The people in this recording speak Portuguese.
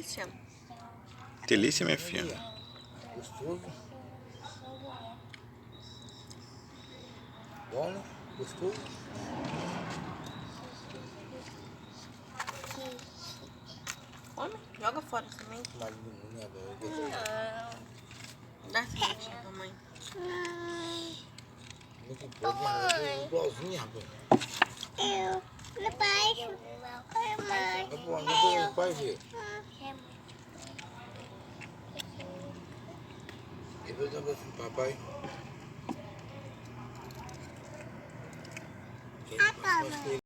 delícia. Delícia, minha filha. Gostoso. Bom, né? Gostoso. Come, joga fora também. Mas não é bom. Dá sementinha pra mãe. Muito pode, né? Igualzinho, rapaz. Eu, no baixo. É bom, não vai ver. Depois eu vou assim, papai. Ah, tá, mãe.